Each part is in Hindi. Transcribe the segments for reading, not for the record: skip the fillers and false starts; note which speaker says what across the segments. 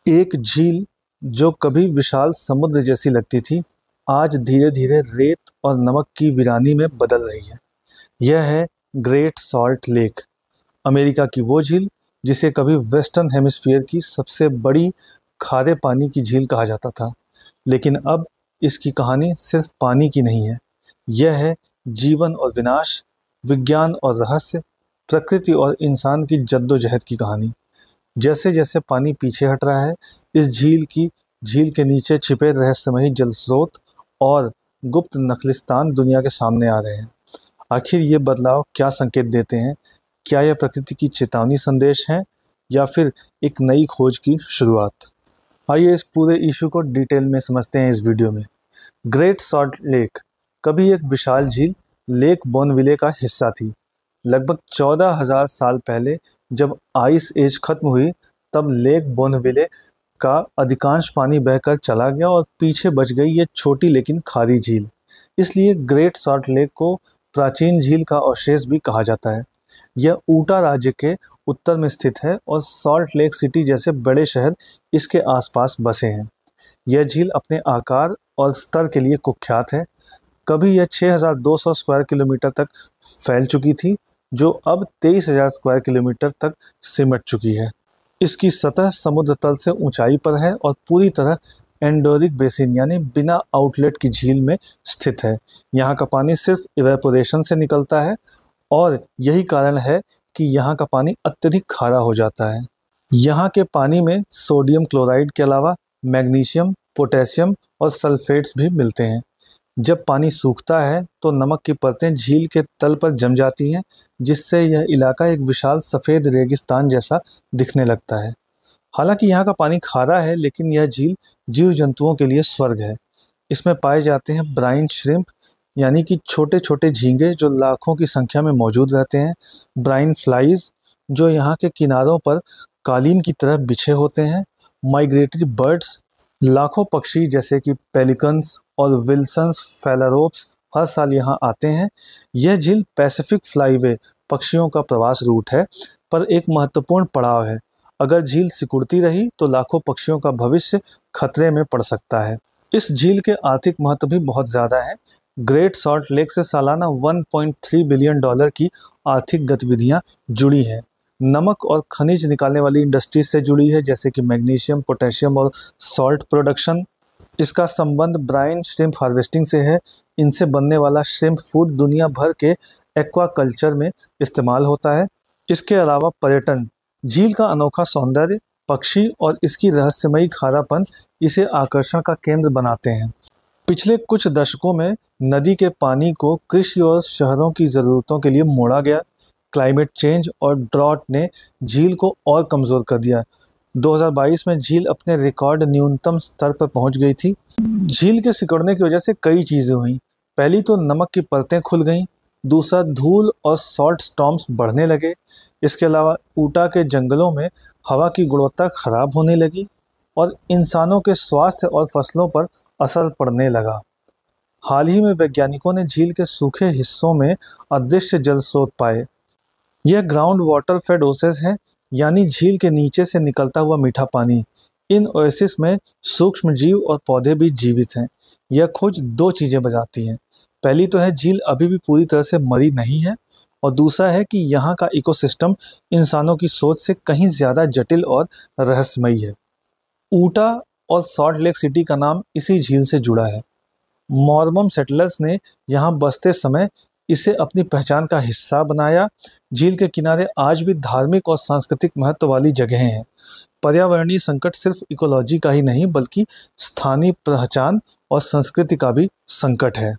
Speaker 1: एक झील जो कभी विशाल समुद्र जैसी लगती थी, आज धीरे धीरे रेत और नमक की वीरानी में बदल रही है। यह है ग्रेट सॉल्ट लेक, अमेरिका की वो झील जिसे कभी वेस्टर्न हेमिस्फीयर की सबसे बड़ी खारे पानी की झील कहा जाता था। लेकिन अब इसकी कहानी सिर्फ पानी की नहीं है, यह है जीवन और विनाश, विज्ञान और रहस्य, प्रकृति और इंसान की जद्दोजहद की कहानी। जैसे जैसे पानी पीछे हट रहा है, इस झील के नीचे छिपे रहस्यमयी जल स्रोत और गुप्त नखलिस्तान दुनिया के सामने आ रहे हैं। आखिर ये बदलाव क्या संकेत देते हैं? क्या यह प्रकृति की चेतावनी संदेश है या फिर एक नई खोज की शुरुआत? आइए इस पूरे इशू को डिटेल में समझते हैं इस वीडियो में। ग्रेट सॉल्ट लेक कभी एक विशाल झील लेक बोनविले का हिस्सा थी। लगभग 14,000 साल पहले जब आइस एज खत्म हुई, तब लेक बोनविले का अधिकांश पानी बहकर चला गया और पीछे बच गई ये छोटी लेकिन खारी झील। इसलिए ग्रेट सॉल्ट लेक को प्राचीन झील का अवशेष भी कहा जाता है। यह ऊटा राज्य के उत्तर में स्थित है और सॉल्ट लेक सिटी जैसे बड़े शहर इसके आसपास बसे हैं। यह झील अपने आकार और स्तर के लिए कुख्यात है। कभी यह 6,200 स्क्वायर किलोमीटर तक फैल चुकी थी, जो अब 23,000 स्क्वायर किलोमीटर तक सिमट चुकी है। इसकी सतह समुद्र तल से ऊंचाई पर है और पूरी तरह एंडोरिक बेसिन यानी बिना आउटलेट की झील में स्थित है। यहाँ का पानी सिर्फ इवेपोरेशन से निकलता है और यही कारण है कि यहाँ का पानी अत्यधिक खारा हो जाता है। यहाँ के पानी में सोडियम क्लोराइड के अलावा मैग्नीशियम, पोटेशियम और सल्फेट्स भी मिलते हैं। जब पानी सूखता है तो नमक की परतें झील के तल पर जम जाती हैं, जिससे यह इलाका एक विशाल सफ़ेद रेगिस्तान जैसा दिखने लगता है। हालांकि यहाँ का पानी खारा है, लेकिन यह झील जीव जंतुओं के लिए स्वर्ग है। इसमें पाए जाते हैं ब्राइन श्रिम्प यानी कि छोटे छोटे झींगे जो लाखों की संख्या में मौजूद रहते हैं, ब्राइन फ्लाइज जो यहाँ के किनारों पर कालीन की तरह बिछे होते हैं, माइग्रेटरी बर्ड्स लाखों पक्षी जैसे कि पेलिकन्स और विल्सन्स फेलारोप्स हर साल यहाँ आते हैं। यह झील पैसिफिक फ्लाईवे पक्षियों का प्रवास रूट है, पर एक महत्वपूर्ण पड़ाव है। अगर झील सिकुड़ती रही तो लाखों पक्षियों का भविष्य खतरे में पड़ सकता है। इस झील के आर्थिक महत्व भी बहुत ज़्यादा है। ग्रेट सॉल्ट लेक से सालाना $1.3 बिलियन की आर्थिक गतिविधियाँ जुड़ी हैं। नमक और खनिज निकालने वाली इंडस्ट्री से जुड़ी है, जैसे कि मैग्नीशियम, पोटेशियम और सॉल्ट प्रोडक्शन। इसका संबंध ब्राइन श्रिम्प हार्वेस्टिंग से है। इनसे बनने वाला श्रिम्प फूड दुनिया भर के एक्वाकल्चर में इस्तेमाल होता है। इसके अलावा पर्यटन, झील का अनोखा सौंदर्य, पक्षी और इसकी रहस्यमयी खारापन इसे आकर्षण का केंद्र बनाते हैं। पिछले कुछ दशकों में नदी के पानी को कृषि और शहरों की ज़रूरतों के लिए मोड़ा गया। क्लाइमेट चेंज और ड्रॉट ने झील को और कमज़ोर कर दिया। 2022 में झील अपने रिकॉर्ड न्यूनतम स्तर पर पहुंच गई थी। झील के सिकुड़ने की वजह से कई चीज़ें हुई। पहली तो नमक की परतें खुल गईं, दूसरा धूल और सॉल्ट स्टॉर्म्स बढ़ने लगे। इसके अलावा ऊटा के जंगलों में हवा की गुणवत्ता खराब होने लगी और इंसानों के स्वास्थ्य और फसलों पर असर पड़ने लगा। हाल ही में वैज्ञानिकों ने झील के सूखे हिस्सों में अदृश्य जल स्रोत पाए। यह ग्राउंड वाटर फेड ओसेस है, यानी झील के नीचे से निकलता हुआ मीठा पानी। इन ओएसिस में सूक्ष्म जीव और पौधे भी जीवित हैं। यह खोज दो चीज़ें बताती हैं। पहली तो है झील अभी भी पूरी तरह से मरी नहीं है, और दूसरा है कि यहाँ का इकोसिस्टम इंसानों की सोच से कहीं ज़्यादा जटिल और रहस्यमयी है। ऊटा और सॉल्ट लेक सिटी का नाम इसी झील से जुड़ा है। मॉर्मन सेटलर्स ने यहाँ बसते समय इसे अपनी पहचान का हिस्सा बनाया। झील के किनारे आज भी धार्मिक और सांस्कृतिक महत्व वाली जगहें हैं। पर्यावरणीय संकट सिर्फ इकोलॉजी का ही नहीं, बल्कि स्थानीय पहचान और संस्कृति का भी संकट है।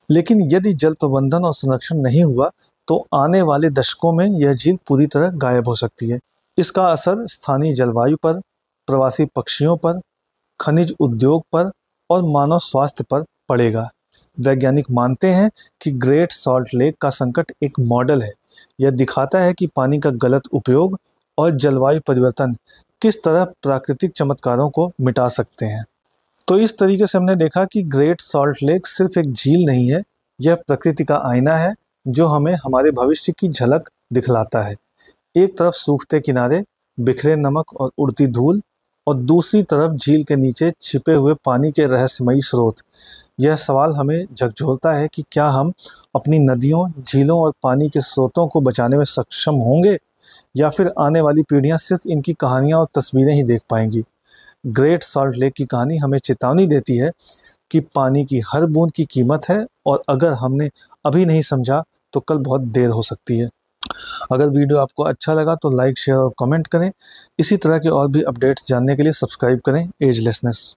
Speaker 1: लेकिन यदि जल प्रबंधन और संरक्षण नहीं हुआ तो आने वाले दशकों में यह झील पूरी तरह गायब हो सकती है। इसका असर स्थानीय जलवायु पर, प्रवासी पक्षियों पर, खनिज उद्योग पर और मानव स्वास्थ्य पर पड़ेगा। वैज्ञानिक मानते हैं कि ग्रेट सॉल्ट लेक का संकट एक मॉडल है। यह दिखाता है कि पानी का गलत उपयोग और जलवायु परिवर्तन किस तरह प्राकृतिक चमत्कारों को मिटा सकते हैं। तो इस तरीके से हमने देखा कि ग्रेट सॉल्ट लेक सिर्फ एक झील नहीं है, यह प्रकृति का आईना है जो हमें हमारे भविष्य की झलक दिखलाता है। एक तरफ सूखते किनारे, बिखरे नमक और उड़ती धूल, और दूसरी तरफ झील के नीचे छिपे हुए पानी के रहस्यमयी स्रोत। यह सवाल हमें झकझोरता है कि क्या हम अपनी नदियों, झीलों और पानी के स्रोतों को बचाने में सक्षम होंगे, या फिर आने वाली पीढ़ियां सिर्फ इनकी कहानियां और तस्वीरें ही देख पाएंगी। ग्रेट सॉल्ट लेक की कहानी हमें चेतावनी देती है कि पानी की हर बूंद की कीमत है, और अगर हमने अभी नहीं समझा तो कल बहुत देर हो सकती है। अगर वीडियो आपको अच्छा लगा तो लाइक, शेयर और कमेंट करें। इसी तरह के और भी अपडेट्स जानने के लिए सब्सक्राइब करें एजलेसनेस।